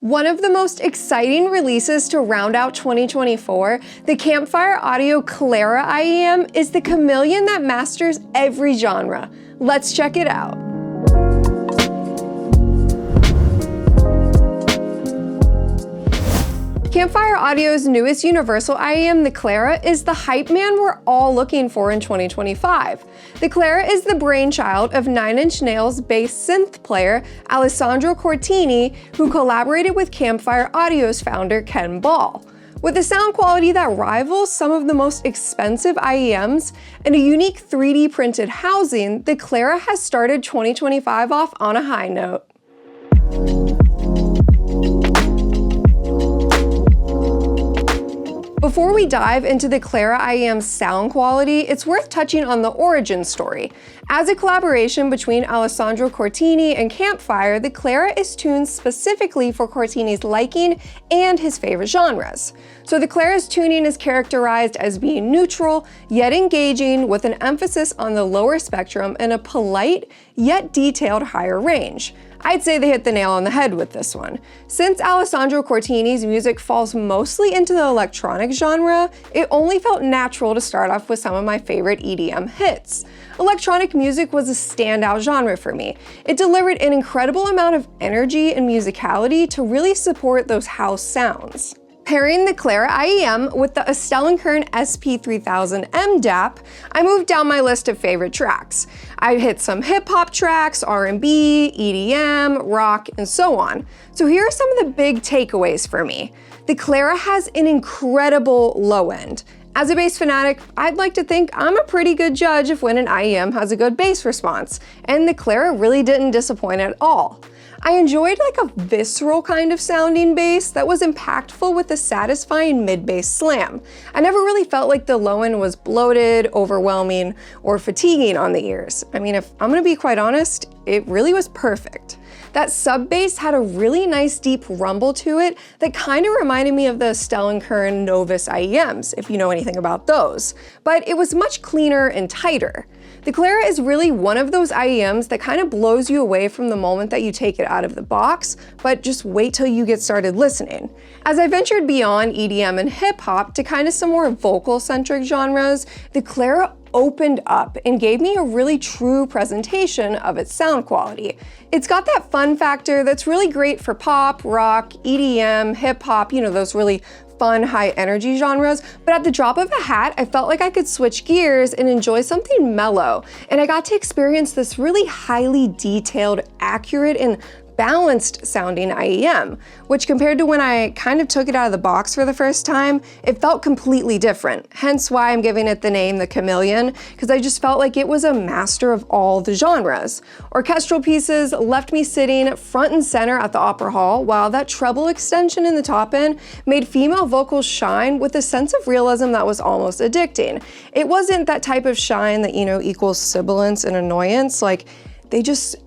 One of the most exciting releases to round out 2024, the Campfire Audio Clara IEM, is the chameleon that masters every genre. Let's check it out. Campfire Audio's newest universal IEM, the Clara, is the hype man we're all looking for in 2025. The Clara is the brainchild of 9 Inch Nails bass synth player Alessandro Cortini, who collaborated with Campfire Audio's founder Ken Ball. With a sound quality that rivals some of the most expensive IEMs and a unique 3D printed housing, the Clara has started 2025 off on a high note. Before we dive into the Clara IEM's sound quality, it's worth touching on the origin story. As a collaboration between Alessandro Cortini and Campfire, the Clara is tuned specifically for Cortini's liking and his favorite genres. So the Clara's tuning is characterized as being neutral, yet engaging, with an emphasis on the lower spectrum and a polite, yet detailed higher range. I'd say they hit the nail on the head with this one. Since Alessandro Cortini's music falls mostly into the electronic genre, it only felt natural to start off with some of my favorite EDM hits. Electronic music was a standout genre for me. It delivered an incredible amount of energy and musicality to really support those house sounds. Pairing the Clara IEM with the Kern SP3000M DAP, I moved down my list of favorite tracks. I hit some hip-hop tracks, R&B, EDM, rock, and so on. So here are some of the big takeaways for me. The Clara has an incredible low end. As a bass fanatic, I'd like to think I'm a pretty good judge of when an IEM has a good bass response, and the Clara really didn't disappoint at all. I enjoyed like a visceral kind of sounding bass that was impactful with a satisfying mid-bass slam. I never really felt like the low end was bloated, overwhelming, or fatiguing on the ears. I mean, if I'm gonna be quite honest, it really was perfect. That sub bass had a really nice deep rumble to it that kind of reminded me of the Kern Novus IEMs, if you know anything about those, but it was much cleaner and tighter. The Clara is really one of those IEMs that kind of blows you away from the moment that you take it out of the box, but just wait till you get started listening. As I ventured beyond EDM and hip hop to kind of some more vocal-centric genres, the Clara opened up and gave me a really true presentation of its sound quality. It's got that fun factor that's really great for pop, rock, EDM, hip hop, you know, those really fun, high energy genres, but at the drop of a hat, I felt like I could switch gears and enjoy something mellow. And I got to experience this really highly detailed, accurate, and balanced sounding IEM, which compared to when I kind of took it out of the box for the first time, it felt completely different. Hence why I'm giving it the name the Chameleon, because I just felt like it was a master of all the genres. Orchestral pieces left me sitting front and center at the opera hall, while that treble extension in the top end made female vocals shine with a sense of realism that was almost addicting. It wasn't that type of shine that, you know, equals sibilance and annoyance. Like, it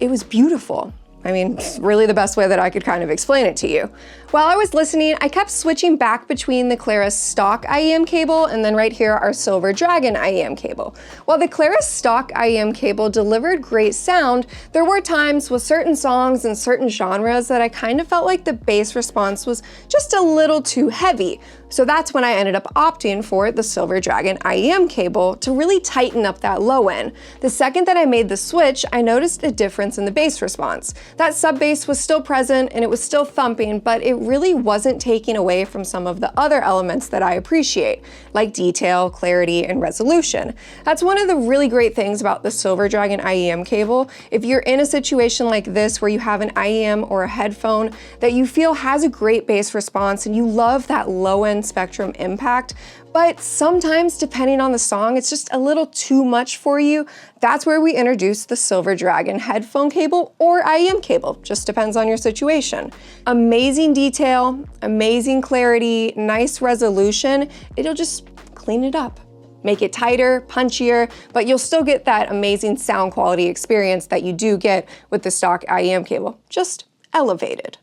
was beautiful. I mean, really the best way that I could kind of explain it to you. While I was listening, I kept switching back between the Clara's stock IEM cable and then right here our Silver Dragon IEM cable. While the Clara's stock IEM cable delivered great sound, there were times with certain songs and certain genres that I kind of felt like the bass response was just a little too heavy. So that's when I ended up opting for the Silver Dragon IEM cable to really tighten up that low end. The second that I made the switch, I noticed a difference in the bass response. That sub bass was still present and it was still thumping, but it really wasn't taking away from some of the other elements that I appreciate, like detail, clarity, and resolution. That's one of the really great things about the Silver Dragon IEM cable. If you're in a situation like this where you have an IEM or a headphone that you feel has a great bass response and you love that low end spectrum impact, but sometimes, depending on the song, it's just a little too much for you, that's where we introduce the Silver Dragon headphone cable or IEM cable, just depends on your situation. Amazing detail, amazing clarity, nice resolution, it'll just clean it up. Make it tighter, punchier, but you'll still get that amazing sound quality experience that you do get with the stock IEM cable, just elevated.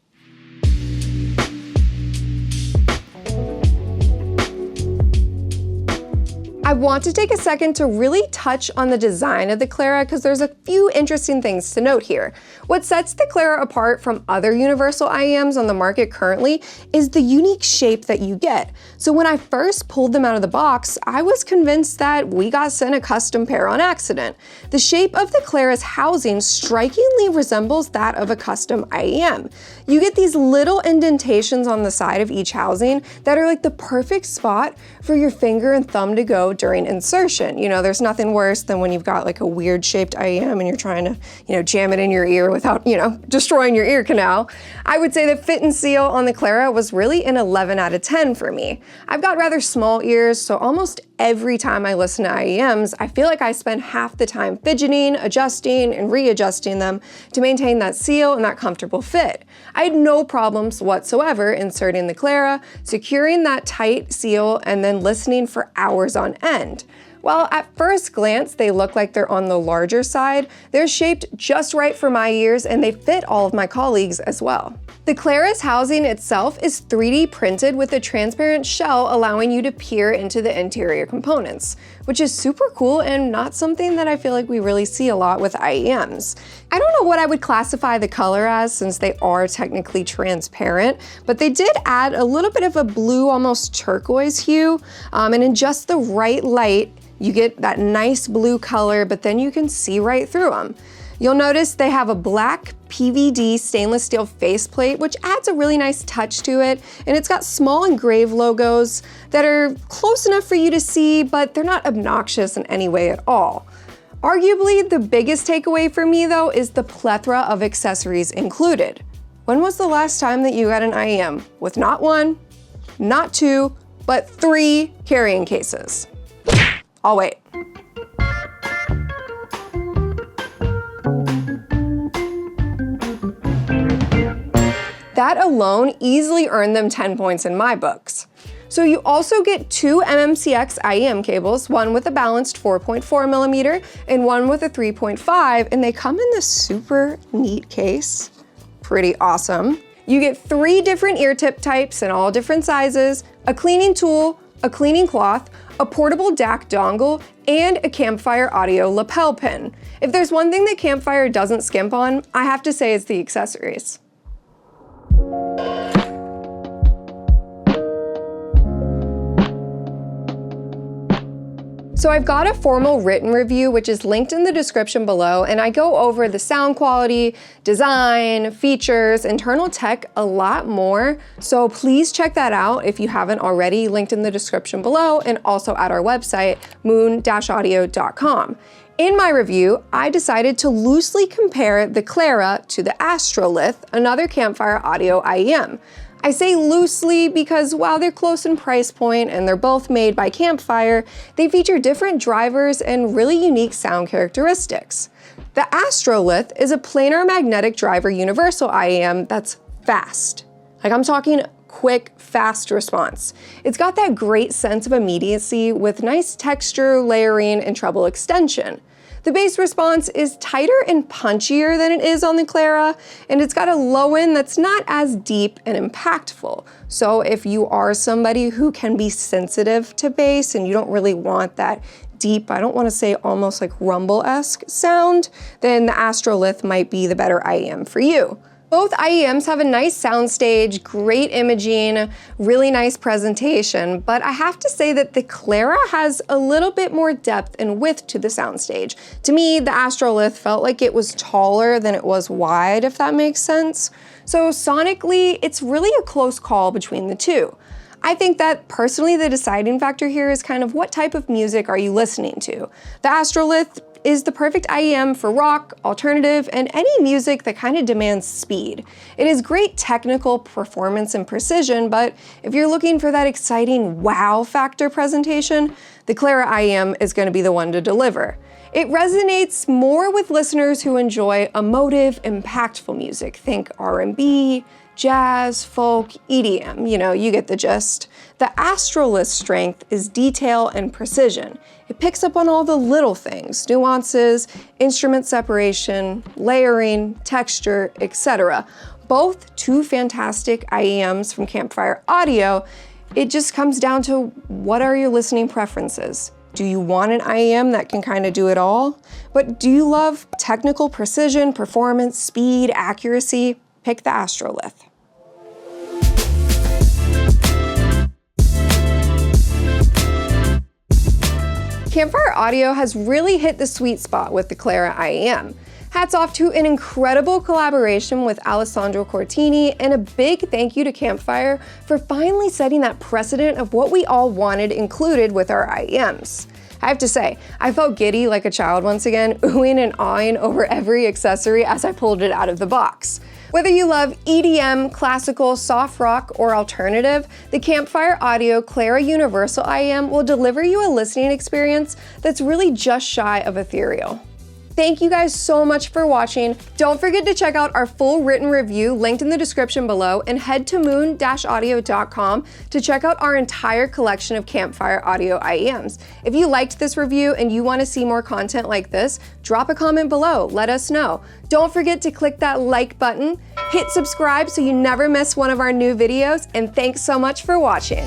I want to take a second to really touch on the design of the Clara because there's a few interesting things to note here. What sets the Clara apart from other universal IEMs on the market currently is the unique shape that you get. So when I first pulled them out of the box, I was convinced that we got sent a custom pair on accident. The shape of the Clara's housing strikingly resembles that of a custom IEM. You get these little indentations on the side of each housing that are like the perfect spot for your finger and thumb to go during insertion. You know, there's nothing worse than when you've got like a weird shaped IEM and you're trying to, jam it in your ear without, destroying your ear canal. I would say the fit and seal on the Clara was really an 11 out of 10 for me. I've got rather small ears, so almost every time I listen to IEMs, I feel like I spend half the time fidgeting, adjusting, and readjusting them to maintain that seal and that comfortable fit. I had no problems whatsoever inserting the Clara, securing that tight seal, and then listening for hours on end. While at first glance they look like they're on the larger side, they're shaped just right for my ears and they fit all of my colleagues as well. The Clara's housing itself is 3D printed with a transparent shell allowing you to peer into the interior components, which is super cool and not something that I feel like we really see a lot with IEMs. I don't know what I would classify the color as since they are technically transparent, but they did add a little bit of a blue, almost turquoise hue, and in just the right light, you get that nice blue color, but then you can see right through them. You'll notice they have a black PVD stainless steel faceplate, which adds a really nice touch to it, and it's got small engraved logos that are close enough for you to see, but they're not obnoxious in any way at all. Arguably, the biggest takeaway for me though is the plethora of accessories included. When was the last time that you got an IEM with not one, not two, but 3 carrying cases? I'll wait. That alone easily earned them 10 points in my books. So you also get 2 MMCX IEM cables, one with a balanced 4.4mm and one with a 3.5, and they come in this super neat case. Pretty awesome. You get 3 different ear tip types in all different sizes, a cleaning tool, a cleaning cloth, a portable DAC dongle, and a Campfire Audio lapel pin. If there's one thing that Campfire doesn't skimp on, I have to say it's the accessories. So I've got a formal written review which is linked in the description below, and I go over the sound quality, design, features, internal tech, a lot more. So please check that out if you haven't already, linked in the description below and also at our website, moon-audio.com. In my review, I decided to loosely compare the Clara to the Astrolith, another Campfire Audio IEM. I say loosely because while they're close in price point and they're both made by Campfire, they feature different drivers and really unique sound characteristics. The Astrolith is a planar magnetic driver universal IEM that's fast. Like, I'm talking quick, fast response. It's got that great sense of immediacy with nice texture, layering, and treble extension. The bass response is tighter and punchier than it is on the Clara, and it's got a low end that's not as deep and impactful. So if you are somebody who can be sensitive to bass and you don't really want that deep, I don't want to say almost like rumble-esque sound, then the Astrolith might be the better IEM for you. Both IEMs have a nice soundstage, great imaging, really nice presentation, but I have to say that the Clara has a little bit more depth and width to the soundstage. To me, the Astrolith felt like it was taller than it was wide, if that makes sense. So sonically, it's really a close call between the two. I think that personally the deciding factor here is kind of what type of music are you listening to. The Astrolith is the perfect IEM for rock, alternative, and any music that kind of demands speed. It is great technical performance and precision, but if you're looking for that exciting wow factor presentation, the Clara IEM is going to be the one to deliver. It resonates more with listeners who enjoy emotive, impactful music. Think R&B, jazz, folk, EDM, you get the gist. The Astrolith's strength is detail and precision. It picks up on all the little things, nuances, instrument separation, layering, texture, etc. Both 2 fantastic IEMs from Campfire Audio. It just comes down to what are your listening preferences? Do you want an IEM that can kind of do it all? But do you love technical precision, performance, speed, accuracy? Pick the Astrolith. Campfire Audio has really hit the sweet spot with the Clara IEM. Hats off to an incredible collaboration with Alessandro Cortini, and a big thank you to Campfire for finally setting that precedent of what we all wanted included with our IEMs. I have to say, I felt giddy like a child once again, oohing and awing over every accessory as I pulled it out of the box. Whether you love EDM, classical, soft rock, or alternative, the Campfire Audio Clara Universal IEM will deliver you a listening experience that's really just shy of ethereal. Thank you guys so much for watching. Don't forget to check out our full written review linked in the description below, and head to moon-audio.com to check out our entire collection of Campfire Audio IEMs. If you liked this review and you want to see more content like this, drop a comment below, let us know. Don't forget to click that like button, hit subscribe so you never miss one of our new videos, and thanks so much for watching.